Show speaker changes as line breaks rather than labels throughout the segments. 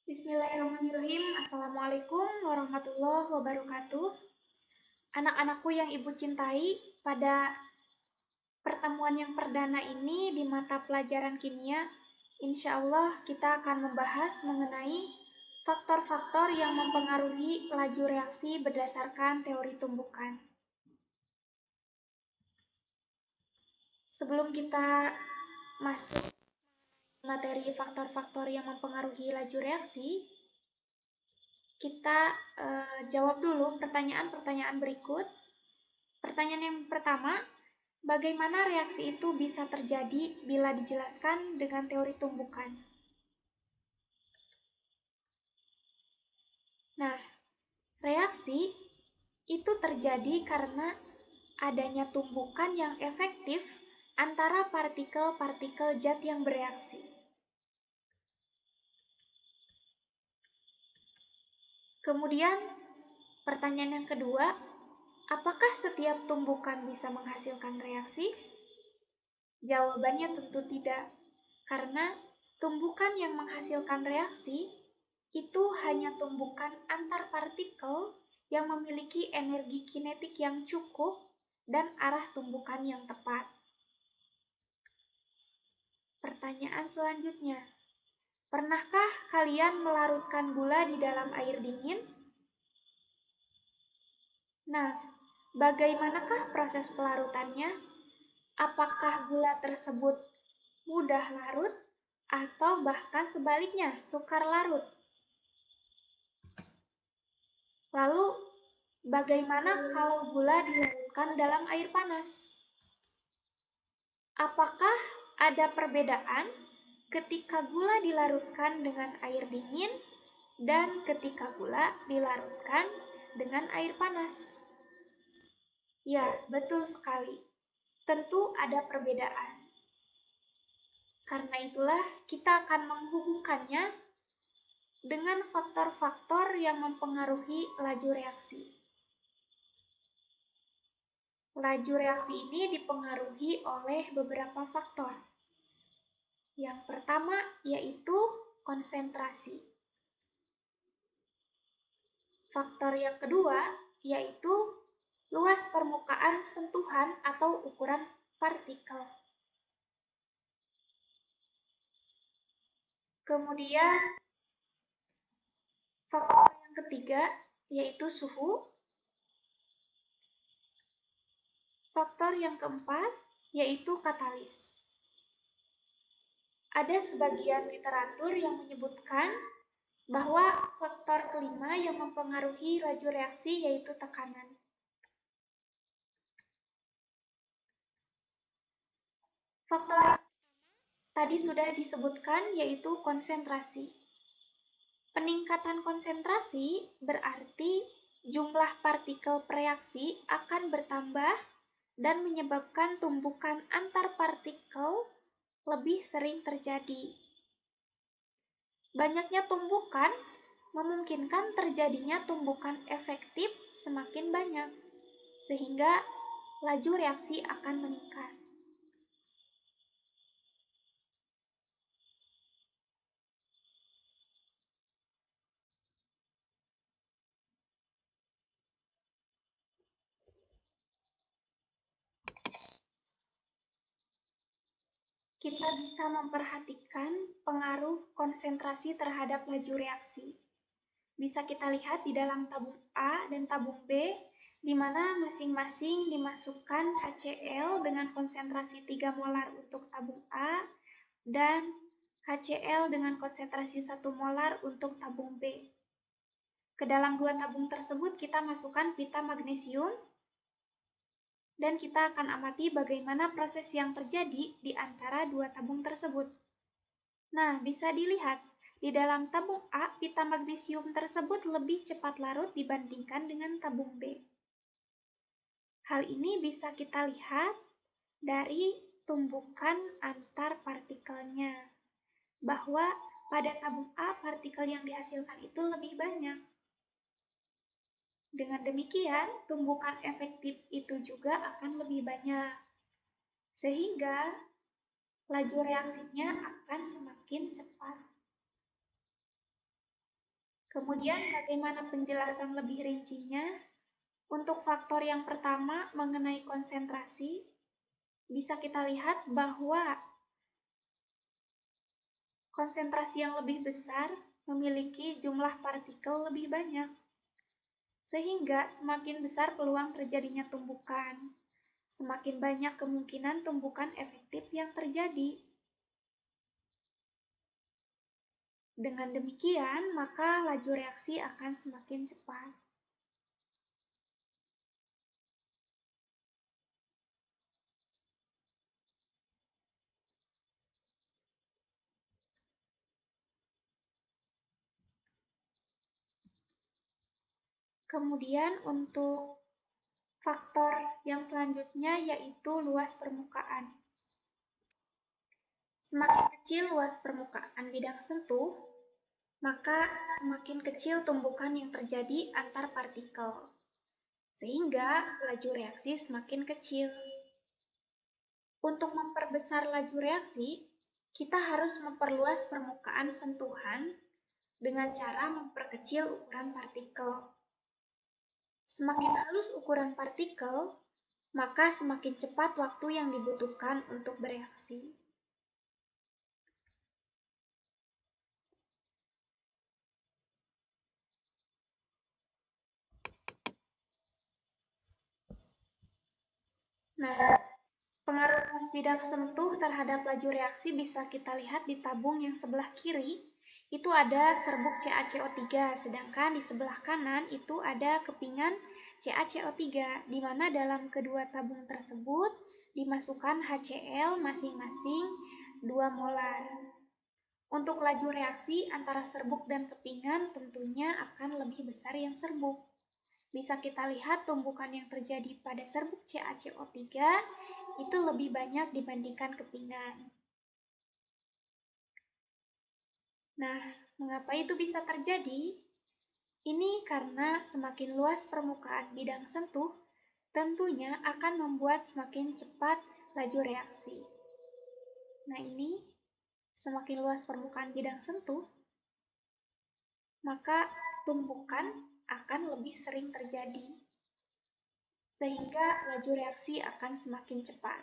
Bismillahirrahmanirrahim. Assalamualaikum warahmatullahi wabarakatuh. Anak-anakku yang Ibu cintai, pada pertemuan yang perdana ini di mata pelajaran kimia, insya Allah kita akan membahas mengenai faktor-faktor yang mempengaruhi laju reaksi berdasarkan teori tumbukan. Sebelum kita masuk materi faktor-faktor yang mempengaruhi laju reaksi, kita jawab dulu pertanyaan-pertanyaan berikut. Pertanyaan yang pertama, bagaimana reaksi itu bisa terjadi bila dijelaskan dengan teori tumbukan? Nah, reaksi itu terjadi karena adanya tumbukan yang efektif antara partikel-partikel zat yang bereaksi. Kemudian, pertanyaan yang kedua, apakah setiap tumbukan bisa menghasilkan reaksi? Jawabannya tentu tidak, karena tumbukan yang menghasilkan reaksi itu hanya tumbukan antar partikel yang memiliki energi kinetik yang cukup dan arah tumbukan yang tepat. Pertanyaan selanjutnya, pernahkah kalian melarutkan gula di dalam air dingin? Nah, bagaimanakah proses pelarutannya? Apakah gula tersebut mudah larut atau bahkan sebaliknya, sukar larut? Lalu, bagaimana kalau gula dilarutkan dalam air panas? Apakah ada perbedaan ketika gula dilarutkan dengan air dingin dan ketika gula dilarutkan dengan air panas? Ya, betul sekali. Tentu ada perbedaan. Karena itulah kita akan menghubungkannya dengan faktor-faktor yang mempengaruhi laju reaksi. Laju reaksi ini dipengaruhi oleh beberapa faktor. Yang pertama yaitu konsentrasi. Faktor yang kedua yaitu luas permukaan sentuhan atau ukuran partikel. Kemudian faktor yang ketiga yaitu suhu. Faktor yang keempat yaitu katalis. Ada sebagian literatur yang menyebutkan bahwa faktor kelima yang mempengaruhi laju reaksi yaitu tekanan. Faktor yang tadi sudah disebutkan yaitu konsentrasi. Peningkatan konsentrasi berarti jumlah partikel bereaksi akan bertambah dan menyebabkan tumbukan antar partikel lebih sering terjadi. Banyaknya tumbukan memungkinkan terjadinya tumbukan efektif semakin banyak, sehingga laju reaksi akan meningkat. Kita bisa memperhatikan pengaruh konsentrasi terhadap laju reaksi. Bisa kita lihat di dalam tabung A dan tabung B, di mana masing-masing dimasukkan HCl dengan konsentrasi 3 molar untuk tabung A dan HCl dengan konsentrasi 1 molar untuk tabung B. Ke dalam dua tabung tersebut kita masukkan pita magnesium dan kita akan amati bagaimana proses yang terjadi di antara dua tabung tersebut. Nah, bisa dilihat di dalam tabung A, pita magnesium tersebut lebih cepat larut dibandingkan dengan tabung B. Hal ini bisa kita lihat dari tumbukan antar partikelnya, bahwa pada tabung A partikel yang dihasilkan itu lebih banyak. Dengan demikian, tumbukan efektif itu juga akan lebih banyak, sehingga laju reaksinya akan semakin cepat. Kemudian bagaimana penjelasan lebih rincinya? Untuk faktor yang pertama mengenai konsentrasi, bisa kita lihat bahwa konsentrasi yang lebih besar memiliki jumlah partikel lebih banyak, sehingga semakin besar peluang terjadinya tumbukan. Semakin banyak kemungkinan tumbukan efektif yang terjadi. Dengan demikian, maka laju reaksi akan semakin cepat. Kemudian untuk faktor yang selanjutnya yaitu luas permukaan. Semakin kecil luas permukaan bidang sentuh, maka semakin kecil tumbukan yang terjadi antar partikel, sehingga laju reaksi semakin kecil. Untuk memperbesar laju reaksi, kita harus memperluas permukaan sentuhan dengan cara memperkecil ukuran partikel. Semakin halus ukuran partikel, maka semakin cepat waktu yang dibutuhkan untuk bereaksi. Nah, pengaruh luas bidang sentuh terhadap laju reaksi bisa kita lihat di tabung yang sebelah kiri. Itu ada serbuk CaCO3, sedangkan di sebelah kanan itu ada kepingan CaCO3, di mana dalam kedua tabung tersebut dimasukkan HCl masing-masing 2 molar. Untuk laju reaksi antara serbuk dan kepingan tentunya akan lebih besar yang serbuk. Bisa kita lihat tumbukan yang terjadi pada serbuk CaCO3 itu lebih banyak dibandingkan kepingan. Nah, mengapa itu bisa terjadi? Ini karena semakin luas permukaan bidang sentuh, tentunya akan membuat semakin cepat laju reaksi. Nah, ini semakin luas permukaan bidang sentuh, maka tumbukan akan lebih sering terjadi, sehingga laju reaksi akan semakin cepat.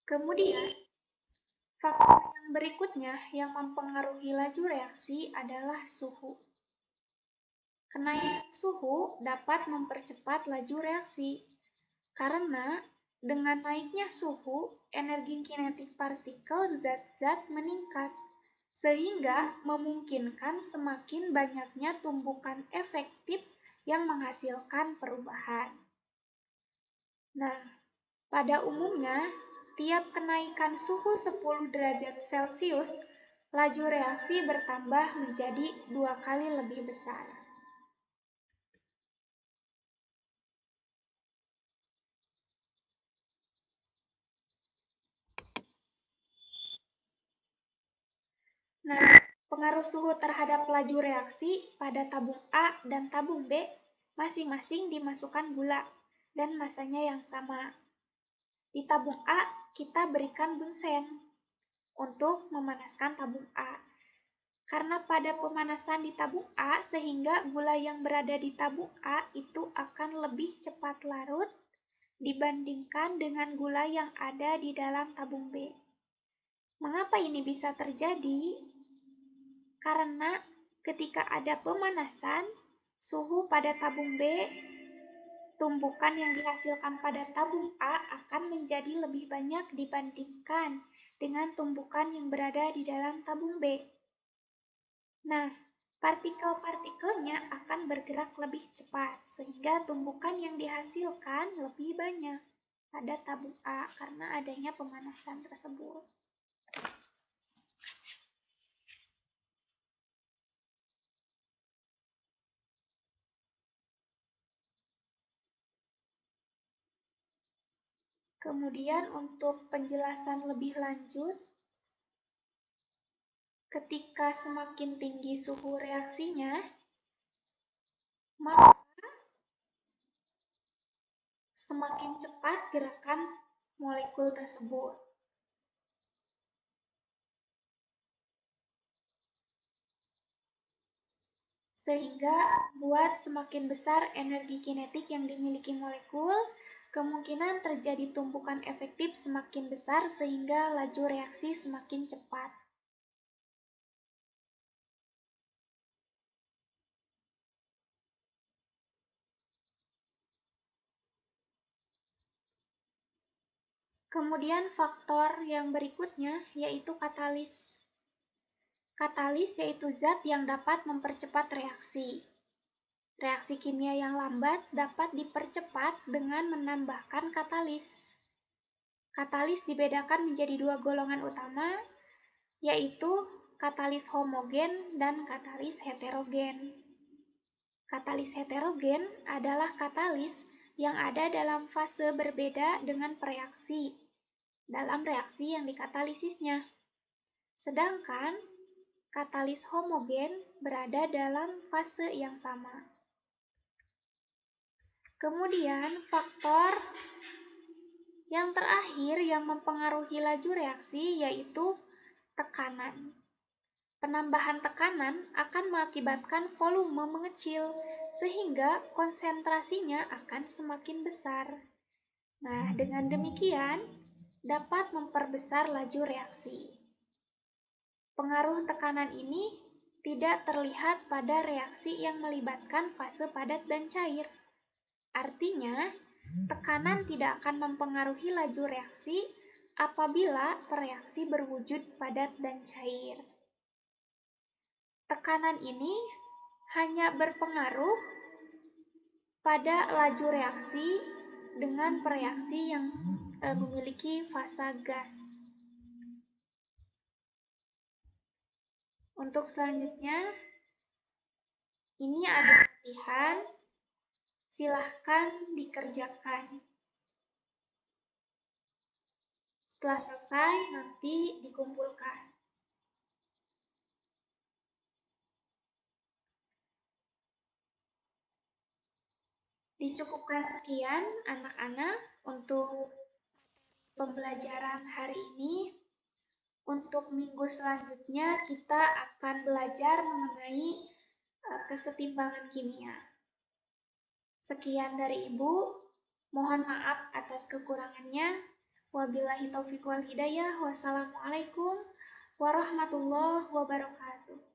Kemudian, faktor yang berikutnya yang mempengaruhi laju reaksi adalah suhu. Kenaikan suhu dapat mempercepat laju reaksi, karena dengan naiknya suhu, energi kinetik partikel zat-zat meningkat, sehingga memungkinkan semakin banyaknya tumbukan efektif yang menghasilkan perubahan. Nah, pada umumnya, tiap kenaikan suhu 10 derajat Celcius, laju reaksi bertambah menjadi 2 kali lebih besar. Nah, pengaruh suhu terhadap laju reaksi pada tabung A dan tabung B masing-masing dimasukkan gula dan masanya yang sama. Di tabung A, kita berikan bunsen untuk memanaskan tabung A. Karena pada pemanasan di tabung A, sehingga gula yang berada di tabung A itu akan lebih cepat larut dibandingkan dengan gula yang ada di dalam tabung B. Mengapa ini bisa terjadi? Karena ketika ada pemanasan, suhu pada tabung B, tumbukan yang dihasilkan pada tabung A akan menjadi lebih banyak dibandingkan dengan tumbukan yang berada di dalam tabung B. Nah, partikel-partikelnya akan bergerak lebih cepat, sehingga tumbukan yang dihasilkan lebih banyak pada tabung A karena adanya pemanasan tersebut. Kemudian untuk penjelasan lebih lanjut, ketika semakin tinggi suhu reaksinya, maka semakin cepat gerakan molekul tersebut. Sehingga buat semakin besar energi kinetik yang dimiliki molekul, kemungkinan terjadi tumpukan efektif semakin besar sehingga laju reaksi semakin cepat. Kemudian faktor yang berikutnya yaitu katalis. Katalis yaitu zat yang dapat mempercepat reaksi. Reaksi kimia yang lambat dapat dipercepat dengan menambahkan katalis. Katalis dibedakan menjadi dua golongan utama, yaitu katalis homogen dan katalis heterogen. Katalis heterogen adalah katalis yang ada dalam fase berbeda dengan reaksi dalam reaksi yang dikatalisisnya. Sedangkan katalis homogen berada dalam fase yang sama. Kemudian faktor yang terakhir yang mempengaruhi laju reaksi yaitu tekanan. Penambahan tekanan akan mengakibatkan volume mengecil, sehingga konsentrasinya akan semakin besar. Nah, dengan demikian dapat memperbesar laju reaksi. Pengaruh tekanan ini tidak terlihat pada reaksi yang melibatkan fase padat dan cair. Artinya, tekanan tidak akan mempengaruhi laju reaksi apabila reaksi berwujud padat dan cair. Tekanan ini hanya berpengaruh pada laju reaksi dengan reaksi yang memiliki fasa gas. Untuk selanjutnya, ini ada latihan, silahkan dikerjakan. Setelah selesai, nanti dikumpulkan. Dicukupkan sekian anak-anak untuk pembelajaran hari ini. Untuk minggu selanjutnya kita akan belajar mengenai kesetimbangan kimia. Sekian dari Ibu, mohon maaf atas kekurangannya. Wabillahi taufiq wal hidayah. Wassalamualaikum warahmatullahi wabarakatuh.